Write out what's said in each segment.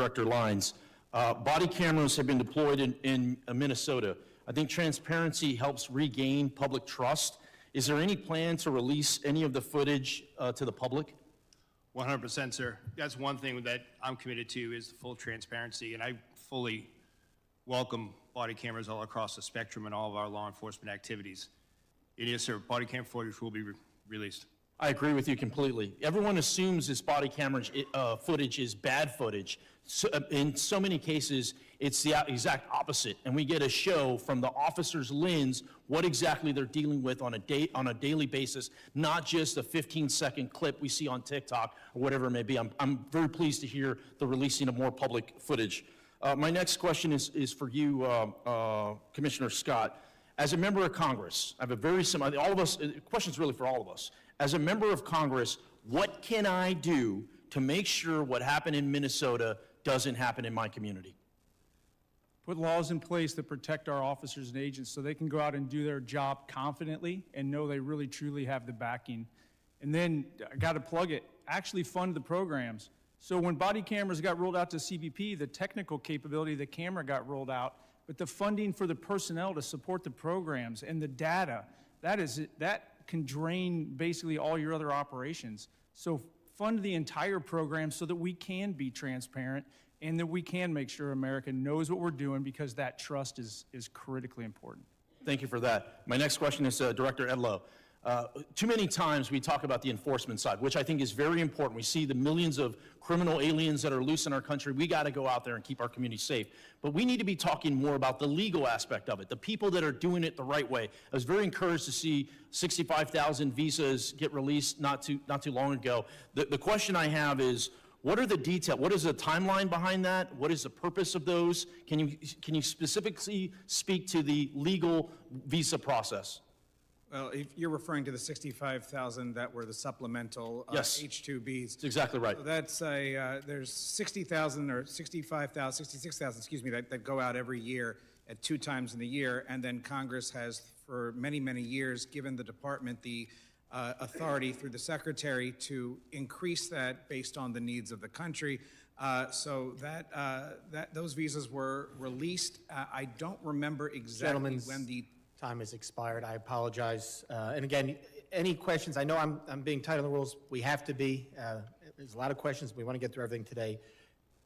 Director Lyons. Body cameras have been deployed in Minnesota. I think transparency helps regain public trust. Is there any plan to release any of the footage to the public? 100%, sir. That's one thing that I'm committed to is full transparency, and I fully welcome body cameras all across the spectrum in all of our law enforcement activities. It is, sir. Body cam footage will be released. I agree with you completely. Everyone assumes this body camera footage is bad footage. So, in so many cases, it's the exact opposite, and we get a show from the officer's lens what exactly they're dealing with on a daily basis, not just a 15-second clip we see on TikTok or whatever it may be. I'm very pleased to hear the releasing of more public footage. My next question is for you, Commissioner Scott. As a member of Congress, I have a very similar, all of us, the question's really for all of us. As a member of Congress, what can I do to make sure what happened in Minnesota doesn't happen in my community? Put laws in place that protect our officers and agents so they can go out and do their job confidently and know they really truly have the backing. And then, I got to plug it, actually fund the programs. So when body cameras got rolled out to CBP, the technical capability of the camera got rolled out, but the funding for the personnel to support the programs and the data, that can drain basically all your other operations. So fund the entire program so that we can be transparent and that we can make sure America knows what we're doing, because that trust is critically important. Thank you for that. My next question is Director Edlow. Too many times we talk about the enforcement side, which I think is very important. We see the millions of criminal aliens that are loose in our country. We got to go out there and keep our community safe. But we need to be talking more about the legal aspect of it, the people that are doing it the right way. I was very encouraged to see 65,000 visas get released not too long ago. The question I have is, what are the details? What is the timeline behind that? What is the purpose of those? Can you specifically speak to the legal visa process? Well, if you're referring to the 65,000 that were the supplemental Yes. H-2Bs. That's exactly right. So that's there's 60,000 or 65,000, 66,000, excuse me, that go out every year at 2 times in the year. And then Congress has, for many, many years, given the department the authority through the secretary to increase that based on the needs of the country. So those visas were released. I don't remember exactly when the time has expired. I apologize. And again, any questions? I know I'm being tight on the rules. We have to be. There's a lot of questions. We want to get through everything today.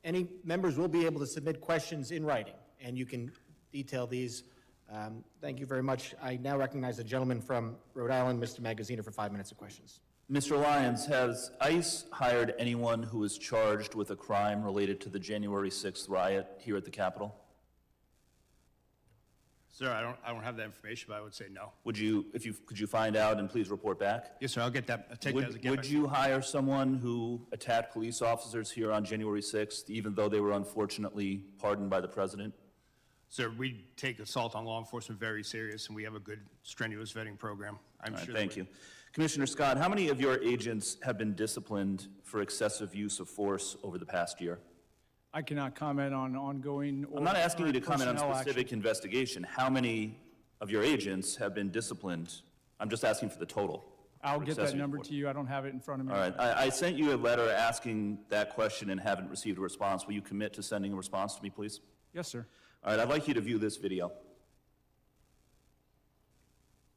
Any members will be able to submit questions in writing, and you can detail these. Thank you very much. I now recognize the gentleman from Rhode Island, Mr. Magaziner, for 5 minutes of questions. Mr. Lyons, has ICE hired anyone who is charged with a crime related to the January 6th riot here at the Capitol? Sir, I don't have that information, but I would say no. Would you, could you find out and please report back? Yes, sir, I'll get that. I'll take that as a given. Would you hire someone who attacked police officers here on January 6th, even though they were unfortunately pardoned by the president? Sir, we take assault on law enforcement very serious, and we have a good, strenuous vetting program. I'm sure. Thank you. Commissioner Scott, how many of your agents have been disciplined for excessive use of force over the past year? I cannot comment on ongoing or I'm not asking you to comment on personnel specific action. investigation. How many of your agents have been disciplined? I'm just asking for the total. I'll get that number to you. I don't have it in front of me. All right. I sent you a letter asking that question and haven't received a response. Will you commit to sending a response to me, please? Yes, sir. All right. I'd like you to view this video.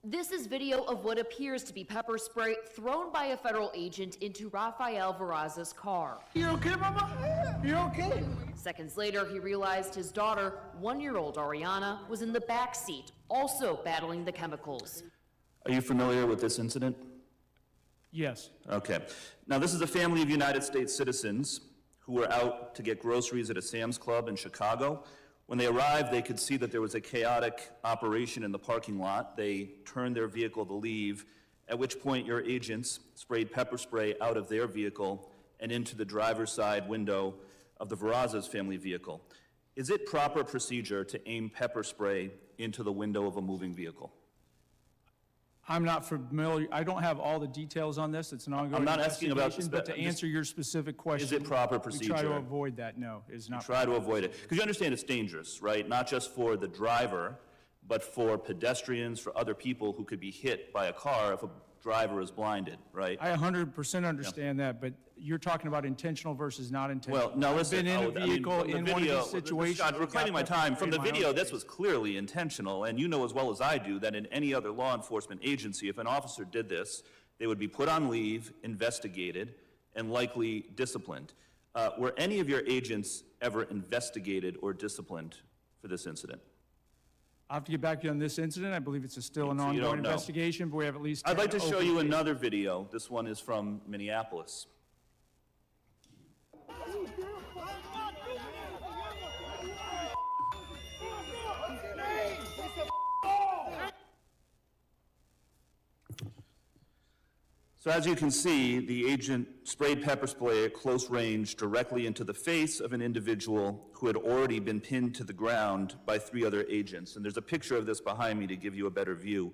This is video of what appears to be pepper spray thrown by a federal agent into Rafael Veraza's car. You okay, Mama? You okay? Seconds later, he realized his daughter, 1-year-old Ariana, was in the back seat, also battling the chemicals. Are you familiar with this incident? Yes. Okay. Now, this is a family of United States citizens who were out to get groceries at a Sam's Club in Chicago. When they arrived, they could see that there was a chaotic operation in the parking lot. They turned their vehicle to leave, at which point your agents sprayed pepper spray out of their vehicle and into the driver's side window of the Veraza's family vehicle. Is it proper procedure to aim pepper spray into the window of a moving vehicle? I'm not familiar. I don't have all the details on this. It's an ongoing I'm not asking about investigation, but to answer your specific question, is it proper procedure? we try to avoid that. No, it's not. Try to avoid it. Because you understand it's dangerous, right? Not just for the driver, but for pedestrians, for other people who could be hit by a car if a driver is blinded, right? I 100% understand that, but you're talking about intentional versus not intentional. Well, no, listen. I've been in a I mean, vehicle from the in one of video- these situations. Scott, that reclaiming got my time, from the my own video, this space. was clearly intentional, and you know as well as I do that in any other law enforcement agency, if an officer did this, they would be put on leave, investigated, and likely disciplined. Were any of your agents ever investigated or disciplined for this incident? I'll have to get back to you on this incident. I believe it's still an So you don't ongoing know. investigation, but we have at least 10 I'd like to show open you cases. another video. This one is from Minneapolis. So as you can see, the agent sprayed pepper spray at close range directly into the face of an individual who had already been pinned to the ground by 3 other agents. And there's a picture of this behind me to give you a better view.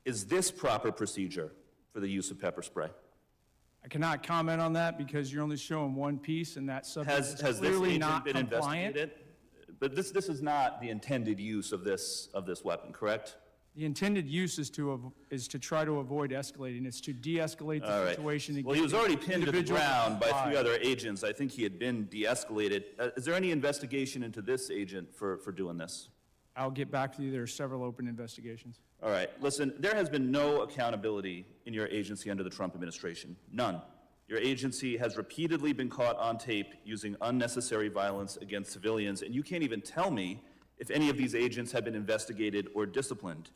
Is this proper procedure for the use of pepper spray? I cannot comment on that because you're only showing one piece, and that subject Has is this clearly agent not been compliant. investigated? But this is not the intended use of this weapon, correct? The intended use is to try to avoid escalating. It's to de-escalate All the right. situation. and Well, get he was the already pinned to the individual ground by comply. 3 other agents. I think he had been de-escalated. Is there any investigation into this agent for doing this? I'll get back to you. There are several open investigations. All right, listen, there has been no accountability in your agency under the Trump administration. None. Your agency has repeatedly been caught on tape using unnecessary violence against civilians, and you can't even tell me if any of these agents have been investigated or disciplined.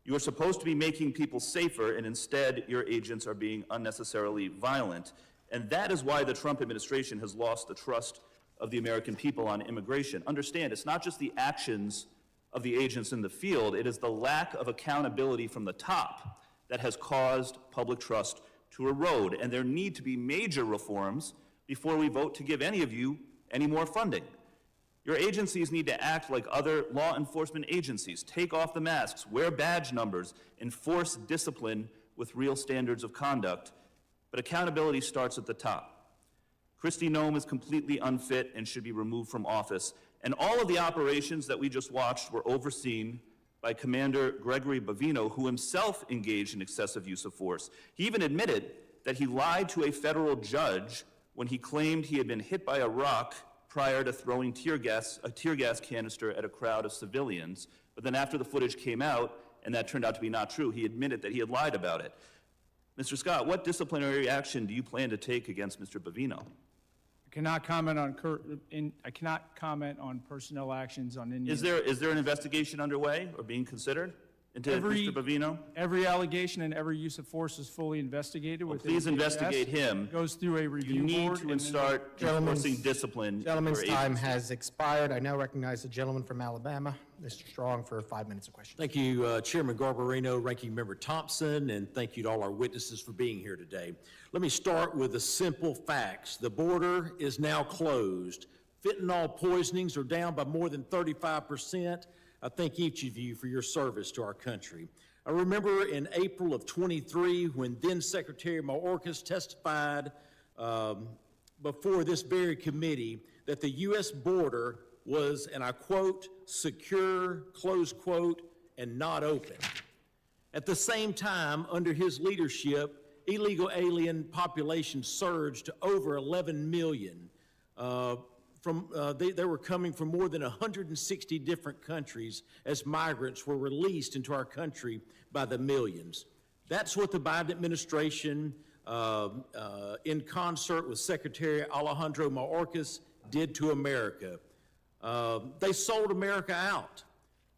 You are supposed to be making people safer, and instead your agents are being unnecessarily violent. And that is why the Trump administration has lost the trust of the American people on immigration. Understand, it's not just the actions of the agents in the field, it is the lack of accountability from the top that has caused public trust to erode. And there need to be major reforms before we vote to give any of you any more funding. Your agencies need to act like other law enforcement agencies. Take off the masks, wear badge numbers, enforce discipline with real standards of conduct. But accountability starts at the top. Kristi Noem is completely unfit and should be removed from office. And all of the operations that we just watched were overseen by Commander Gregory Bavino, who himself engaged in excessive use of force. He even admitted that he lied to a federal judge when he claimed he had been hit by a rock prior to throwing a tear gas canister at a crowd of civilians. But then after the footage came out, and that turned out to be not true, he admitted that he had lied about it. Mr. Scott, what disciplinary action do you plan to take against Mr. Bavino? I cannot comment on personnel actions on any. Is there an investigation underway or being considered into Mr. Bavino? Every allegation and every use of force is fully investigated. Well, within please DHS. investigate him. Goes through a review You need board. to and then- start enforcing discipline. Gentleman's for time agents. has expired. I now recognize the gentleman from Alabama, Mr. Strong, for 5 minutes of questions. Thank you, Chairman Garbarino, Ranking Member Thompson, and thank you to all our witnesses for being here today. Let me start with the simple facts. The border is now closed. Fentanyl poisonings are down by more than 35%. I thank each of you for your service to our country. I remember in April of 23 when then Secretary Mayorkas testified before this very committee that the U.S. border was, and I quote, secure, close quote, and not open. At the same time, under his leadership, illegal alien population surged to over 11 million. They were coming from more than 160 different countries as migrants were released into our country by the millions. That's what the Biden administration, in concert with Secretary Alejandro Mayorkas, did to America. They sold America out.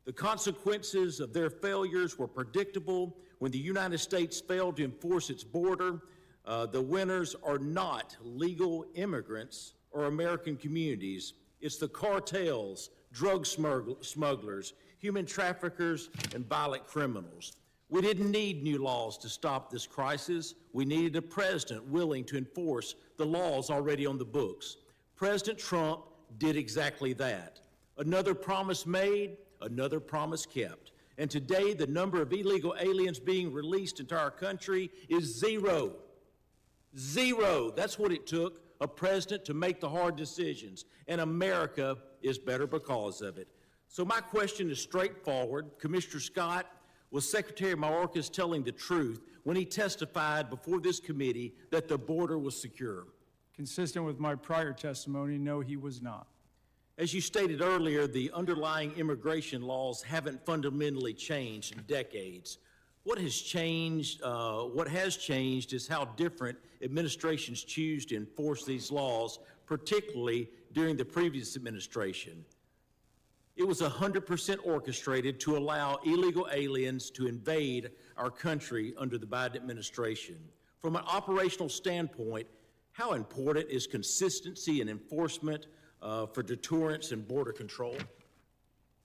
The consequences of their failures were predictable. When the United States failed to enforce its border, the winners are not legal immigrants or American communities. It's the cartels, drug smugglers, human traffickers, and violent criminals. We didn't need new laws to stop this crisis. We needed a president willing to enforce the laws already on the books. President Trump did exactly that. Another promise made, another promise kept. And today, the number of illegal aliens being released into our country is zero. Zero. That's what it took a president to make the hard decisions. And America is better because of it. So my question is straightforward. Commissioner Scott, Was Secretary Mayorkas telling the truth when he testified before this committee that the border was secure? Consistent with my prior testimony, no, he was not. As you stated earlier, the underlying immigration laws haven't fundamentally changed in decades. What has changed is how different administrations choose to enforce these laws, particularly during the previous administration. It was 100% orchestrated to allow illegal aliens to invade our country under the Biden administration. From an operational standpoint, how important is consistency and enforcement for deterrence and border control?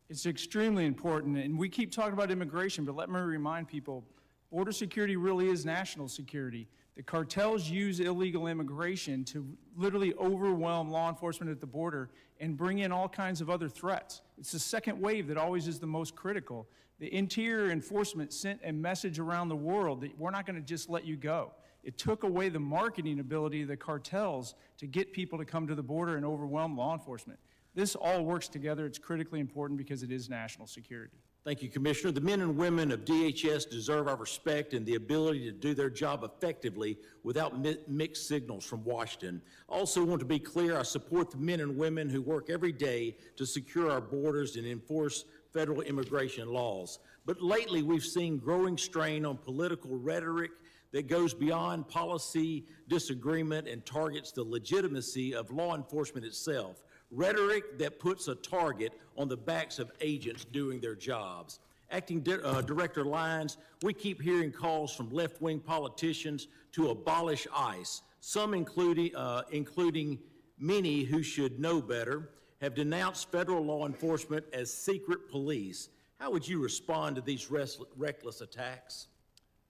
It's extremely important, and we keep talking about immigration, but let me remind people, border security really is national security. The cartels use illegal immigration to literally overwhelm law enforcement at the border and bring in all kinds of other threats. It's the second wave that always is the most critical. The Interior Enforcement sent a message around the world that we're not going to just let you go. It took away the marketing ability of the cartels to get people to come to the border and overwhelm law enforcement. This all works together. It's critically important because it is national security. Thank you, Commissioner. The men and women of DHS deserve our respect and the ability to do their job effectively without mixed signals from Washington. I also want to be clear, I support the men and women who work every day to secure our borders and enforce federal immigration laws. But lately, we've seen growing strain on political rhetoric that goes beyond policy disagreement and targets the legitimacy of law enforcement itself. Rhetoric that puts a target on the backs of agents doing their jobs. Acting Director Lyons, we keep hearing calls from left-wing politicians to abolish ICE. Some, including many who should know better, have denounced federal law enforcement as secret police. How would you respond to these reckless attacks?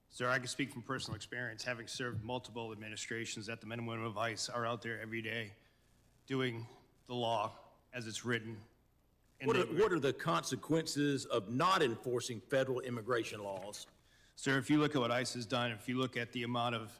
Sir, I can speak from personal experience, having served multiple administrations, that the men and women of ICE are out there every day doing the law as it's written. What are the consequences of not enforcing federal immigration laws? Sir, if you look at what ICE has done, if you look at the amount of,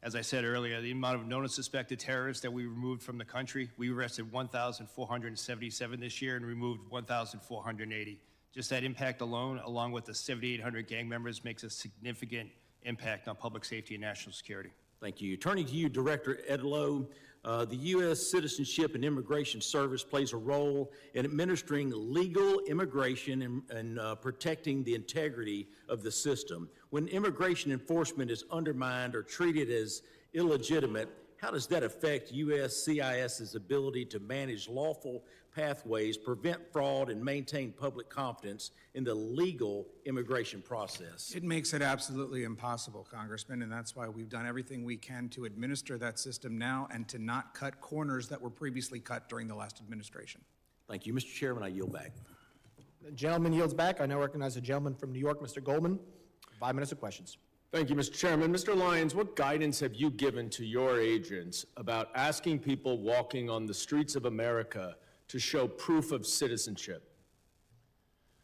as I said earlier, the amount of known and suspected terrorists that we removed from the country, we arrested 1,477 this year and removed 1,480. Just that impact alone, along with the 7,800 gang members, makes a significant impact on public safety and national security. Thank you. Turning to you, Director Edlow, the U.S. Citizenship and Immigration Service plays a role in administering legal immigration and protecting the integrity of the system. When immigration enforcement is undermined or treated as illegitimate, how does that affect USCIS's ability to manage lawful pathways, prevent fraud, and maintain public confidence in the legal immigration process? It makes it absolutely impossible, Congressman, and that's why we've done everything we can to administer that system now and to not cut corners that were previously cut during the last administration. Thank you. Mr. Chairman, I yield back. The gentleman yields back. I now recognize the gentleman from New York, Mr. Goldman. 5 minutes of questions. Thank you, Mr. Chairman. Mr. Lyons, what guidance have you given to your agents about asking people walking on the streets of America to show proof of citizenship?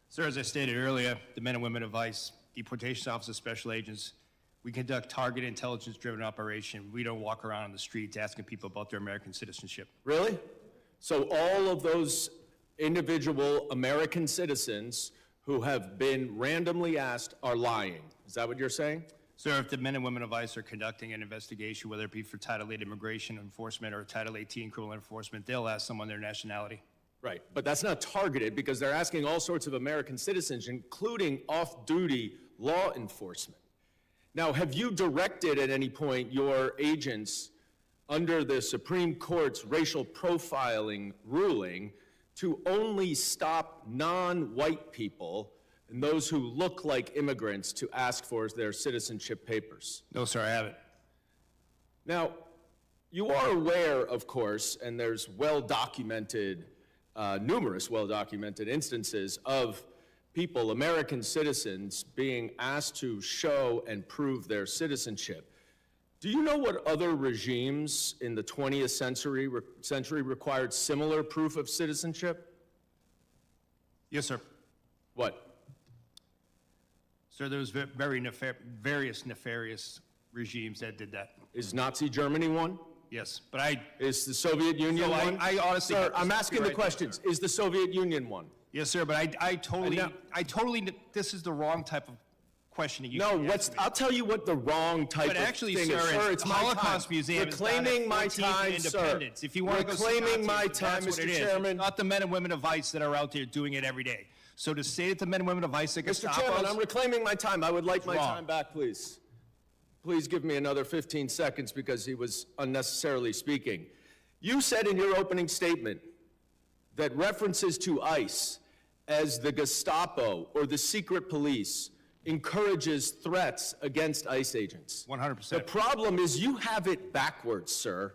Sir, as I stated earlier, the men and women of ICE, deportation officers, special agents, we conduct targeted intelligence-driven operation. We don't walk around on the streets asking people about their American citizenship. Really? So all of those individual American citizens who have been randomly asked are lying. Is that what you're saying? Sir, if the men and women of ICE are conducting an investigation, whether it be for Title 8 immigration enforcement or Title 18 criminal enforcement, they'll ask someone their nationality. Right, but that's not targeted because they're asking all sorts of American citizens, including off-duty law enforcement. Now, have you directed at any point your agents under the Supreme Court's racial profiling ruling to only stop non-white people and those who look like immigrants to ask for their citizenship papers? No, sir, I haven't. Now, you are aware, of course, and there's well-documented, numerous well-documented instances of people, American citizens, being asked to show and prove their citizenship. Do you know what other regimes in the 20th century required similar proof of citizenship? Yes, sir. What? Sir, there was various nefarious regimes that did that. Is Nazi Germany one? Yes, but I... Is the Soviet Union So one? I honestly... Sir, I'm asking the Right. questions. Is the Soviet Union one? Yes, sir, but I totally, this is the wrong type of questioning you. No, Yes, I'll tell you what the wrong type But of actually, thing sir, is. Sir, it's it's my Holocaust time. Museum is down at Reclaiming my 14th time, and sir. Independence. If you want to go see Reclaiming my Nazis, time, that's what Mr. it is. Chairman. It's not the men and women of ICE that are out there doing it every day. So to say that the men and women of ICE are Mr. Chairman, I'm reclaiming my time. I would like my wrong. time back, please. Please give me another 15 seconds because he was unnecessarily speaking. You said in your opening statement that references to ICE as the Gestapo or the secret police encourages threats against ICE agents. 100%. The problem is you have it backwards, sir.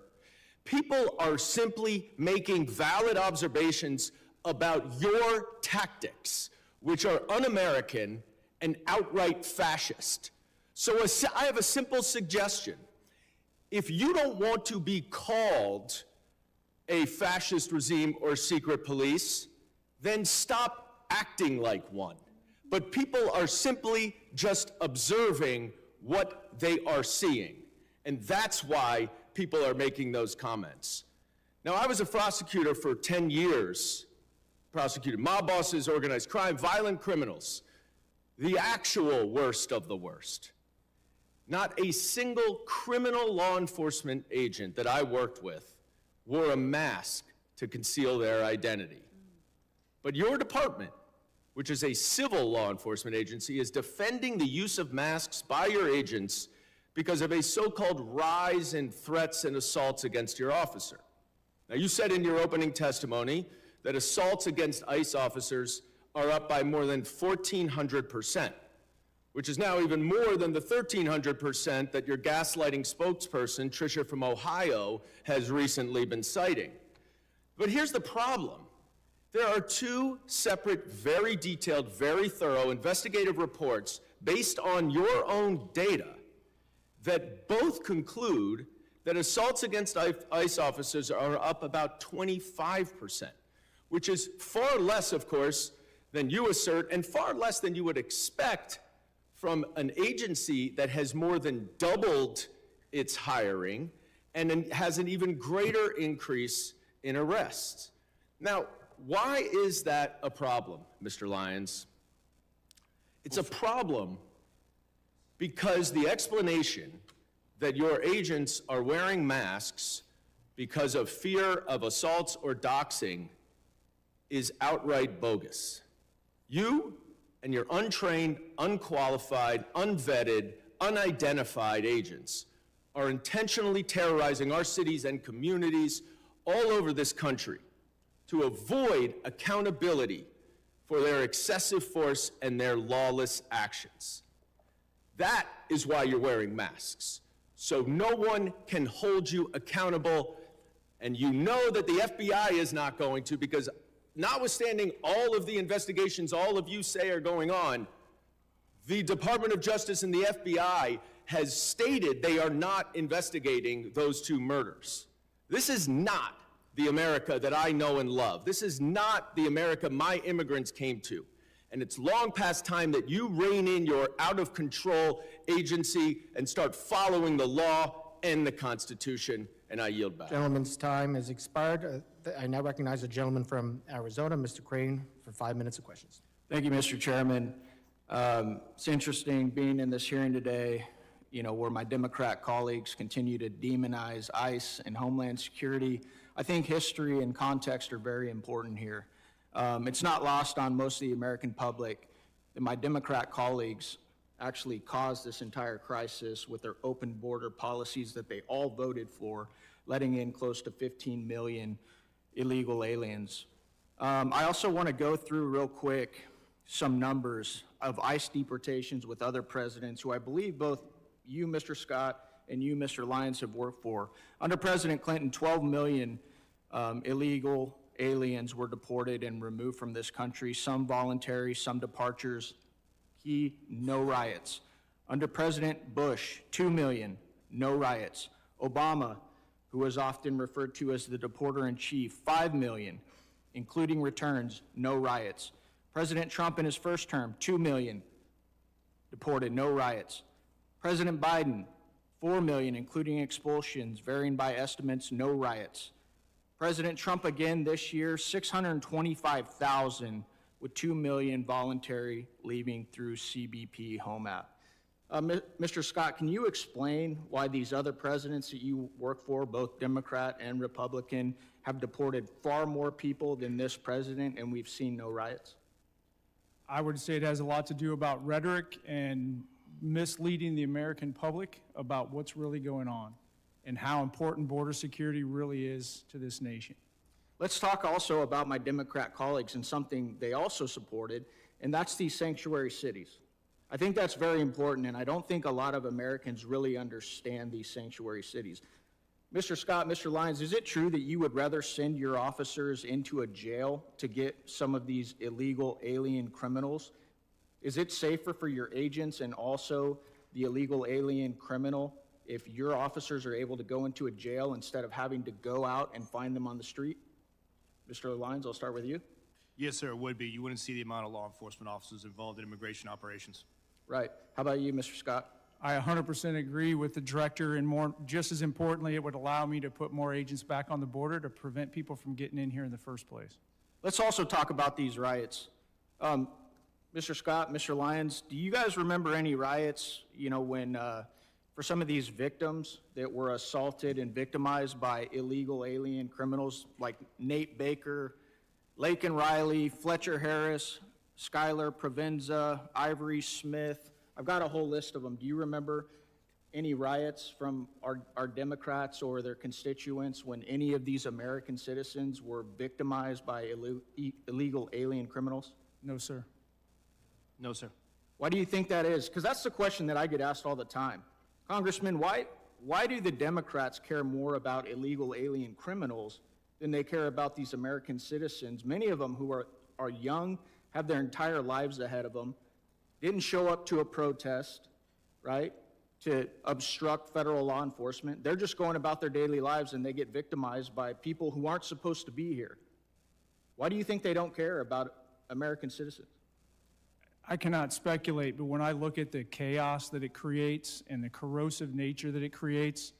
People are simply making valid observations about your tactics, which are un-American and outright fascist. So I have a simple suggestion. If you don't want to be called a fascist regime or secret police, then stop acting like one. But people are simply just observing what they are seeing. And that's why people are making those comments. Now, I was a prosecutor for 10 years, prosecuted mob bosses, organized crime, violent criminals, the actual worst of the worst. Not a single criminal law enforcement agent that I worked with wore a mask to conceal their identity. But your department, which is a civil law enforcement agency, is defending the use of masks by your agents because of a so-called rise in threats and assaults against your officer. Now, you said in your opening testimony that assaults against ICE officers are up by more than 1,400%, which is now even more than the 1,300% that your gaslighting spokesperson, Tricia from Ohio, has recently been citing. But here's the problem. There are two separate, very detailed, very thorough investigative reports based on your own data that both conclude that assaults against ICE officers are up about 25%, which is far less, of course, than you assert, and far less than you would expect from an agency that has more than doubled its hiring and has an even greater increase in arrests. Now, why is that a problem, Mr. Lyons? It's a problem because the explanation that your agents are wearing masks because of fear of assaults or doxing is outright bogus. You and your untrained, unqualified, unvetted, unidentified agents are intentionally terrorizing our cities and communities all over this country to avoid accountability for their excessive force and their lawless actions. That is why you're wearing masks, so no one can hold you accountable, and you know that the FBI is not going to, because notwithstanding all of the investigations all of you say are going on, the Department of Justice and the FBI has stated they are not investigating those two murders. This is not the America that I know and love. This is not the America my immigrants came to. And it's long past time that you rein in your out-of-control agency and start following the law and the Constitution, and I yield back. Gentleman's time has expired. I now recognize the gentleman from Arizona, Mr. Crane, for 5 minutes of questions. Thank you, Mr. Chairman. It's interesting being in this hearing today, where my Democrat colleagues continue to demonize ICE and Homeland Security. I think history and context are very important here. It's not lost on most of the American public that my Democrat colleagues actually caused this entire crisis with their open border policies that they all voted for, letting in close to 15 million illegal aliens. I also want to go through real quick some numbers of ICE deportations with other presidents who I believe both you, Mr. Scott, and you, Mr. Lyons, have worked for. Under President Clinton, 12 million illegal aliens were deported and removed from this country, some voluntary, some departures. Key, no riots. Under President Bush, 2 million, no riots. Obama, who was often referred to as the deporter-in-chief, 5 million, including returns, no riots. President Trump in his first term, 2 million deported, no riots. President Biden, 4 million, including expulsions, varying by estimates, no riots. President Trump again this year, 625,000 with 2 million voluntary leaving through CBP Home app. Mr. Scott, can you explain why these other presidents that you work for, both Democrat and Republican, have deported far more people than this president and we've seen no riots? I would say it has a lot to do about rhetoric and misleading the American public about what's really going on and how important border security really is to this nation. Let's talk also about my Democrat colleagues and something they also supported, and that's these sanctuary cities. I think that's very important, and I don't think a lot of Americans really understand these sanctuary cities. Mr. Scott, Mr. Lyons, is it true that you would rather send your officers into a jail to get some of these illegal alien criminals? Is it safer for your agents and also the illegal alien criminal if your officers are able to go into a jail instead of having to go out and find them on the street? Mr. Lyons, I'll start with you. Yes, sir, it would be. You wouldn't see the amount of law enforcement officers involved in immigration operations. Right. How about you, Mr. Scott? I 100% agree with the director, and more, just as importantly, it would allow me to put more agents back on the border to prevent people from getting in here in the first place. Let's also talk about these riots. Mr. Scott, Mr. Lyons, do you guys remember any riots, when, for some of these victims that were assaulted and victimized by illegal alien criminals like Nate Baker, Laken Riley, Fletcher Harris, Skylar Provenza, Ivory Smith? I've got a whole list of them. Do you remember any riots from our Democrats or their constituents when any of these American citizens were victimized by illegal alien criminals? No, sir. No, sir. Why do you think that is? Because that's the question that I get asked all the time. Congressman, why do the Democrats care more about illegal alien criminals than they care about these American citizens, many of them who are young, have their entire lives ahead of them, didn't show up to a protest, right, to obstruct federal law enforcement. They're just going about their daily lives and they get victimized by people who aren't supposed to be here. Why do you think they don't care about American citizens? I cannot speculate, but when I look at the chaos that it creates and the corrosive nature that it creates,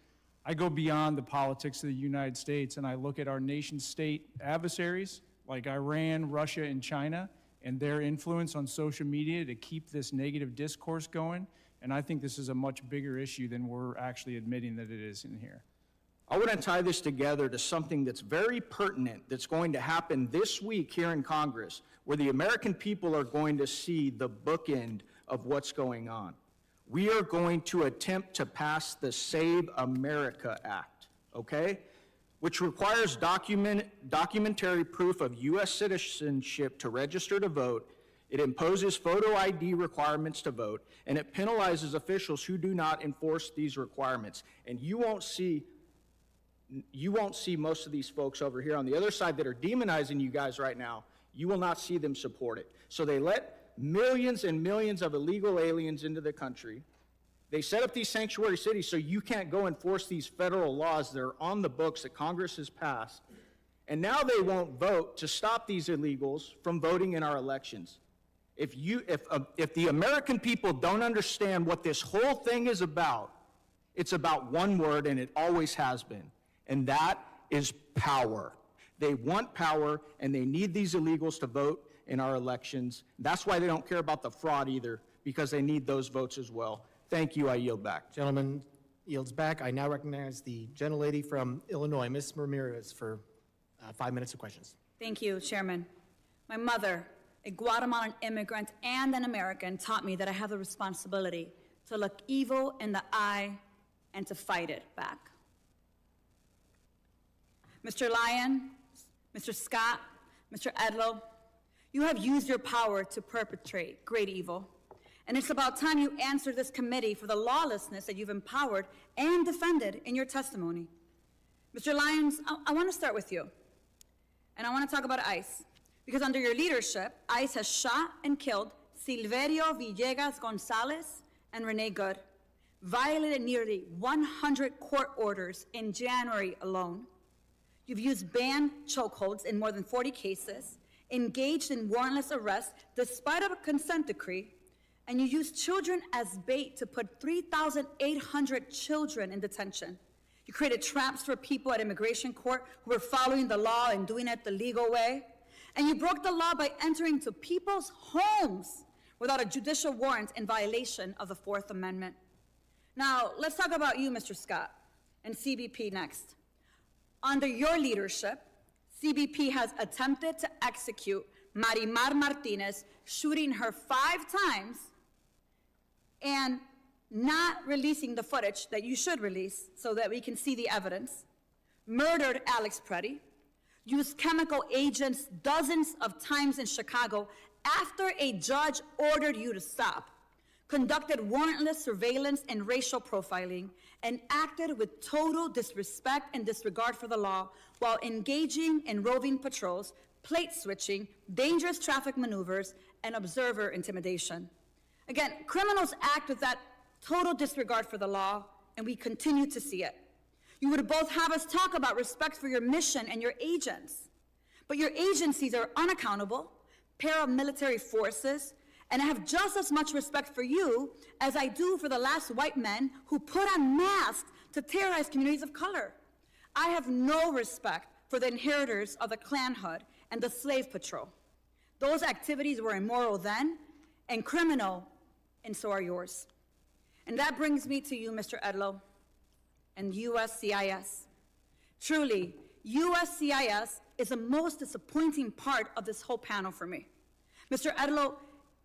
I go beyond the politics of the United States and I look at our nation-state adversaries like Iran, Russia, and China, and their influence on social media to keep this negative discourse going. And I think this is a much bigger issue than we're actually admitting that it is in here. I want to tie this together to something that's very pertinent that's going to happen this week here in Congress, where the American people are going to see the bookend of what's going on. We are going to attempt to pass the Save America Act, okay? Which requires documentary proof of U.S. citizenship to register to vote. It imposes photo ID requirements to vote, and it penalizes officials who do not enforce these requirements. And you won't see most of these folks over here on the other side that are demonizing you guys right now. You will not see them support it. So they let millions and millions of illegal aliens into the country. They set up these sanctuary cities so you can't go enforce these federal laws that are on the books that Congress has passed. And now they won't vote to stop these illegals from voting in our elections. If the American people don't understand what this whole thing is about, it's about one word, and it always has been, and that is power. They want power, and they need these illegals to vote in our elections. That's why they don't care about the fraud either, because they need those votes as well. Thank you. I yield back. Gentleman yields back. I now recognize the gentlelady from Illinois, Ms. Ramirez, for 5 minutes of questions. Thank you, Chairman. My mother, a Guatemalan immigrant and an American, taught me that I have the responsibility to look evil in the eye and to fight it back. Mr. Lyon, Mr. Scott, Mr. Edlow, you have used your power to perpetrate great evil. And it's about time you answer this committee for the lawlessness that you've empowered and defended in your testimony. Mr. Lyons, I want to start with you. And I want to talk about ICE. Because under your leadership, ICE has shot and killed Silverio Villegas Gonzalez and Renee Good, violated nearly 100 court orders in January alone. You've used banned chokeholds in more than 40 cases, engaged in warrantless arrests despite a consent decree, and you used children as bait to put 3,800 children in detention. You created traps for people at immigration court who were following the law and doing it the legal way. And you broke the law by entering into people's homes without a judicial warrant in violation of the Fourth Amendment. Now, let's talk about you, Mr. Scott, and CBP next. Under your leadership, CBP has attempted to execute Marimar Martinez, shooting her 5 times and not releasing the footage that you should release so that we can see the evidence, murdered Alex Preddy, used chemical agents dozens of times in Chicago after a judge ordered you to stop, conducted warrantless surveillance and racial profiling, and acted with total disrespect and disregard for the law while engaging in roving patrols, plate switching, dangerous traffic maneuvers, and observer intimidation. Again, criminals act with that total disregard for the law, and we continue to see it. You would both have us talk about respect for your mission and your agents, but your agencies are unaccountable, paramilitary forces, and I have just as much respect for you as I do for the last white men who put on masks to terrorize communities of color. I have no respect for the inheritors of the Klan Hood and the Slave Patrol. Those activities were immoral then and criminal, and so are yours. And that brings me to you, Mr. Edlow, and USCIS. Truly, USCIS is the most disappointing part of this whole panel for me. Mr. Edlow,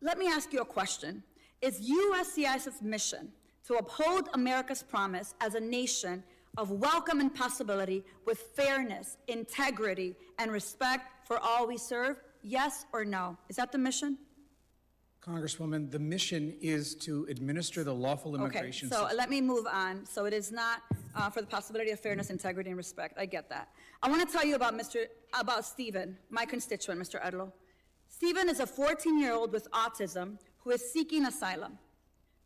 let me ask you a question. Is USCIS's mission to uphold America's promise as a nation of welcome and possibility with fairness, integrity, and respect for all we serve? Yes or no? Is that the mission? Congresswoman, the mission is to administer the lawful immigration Okay, so let me move on. So it is not for the possibility of fairness, integrity, and respect. I get that. I want to tell you about Stephen, my constituent, Mr. Edlow. Stephen is a 14-year-old with autism who is seeking asylum.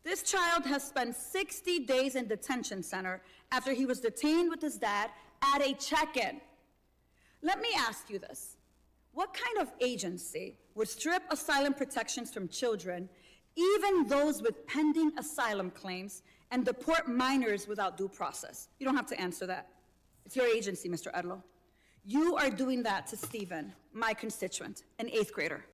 This child has spent 60 days in detention center after he was detained with his dad at a check-in. Let me ask you this. What kind of agency would strip asylum protections from children, even those with pending asylum claims, and deport minors without due process? You don't have to answer that. It's your agency, Mr. Edlow. You are doing that to Stephen, my constituent, an 8th grader.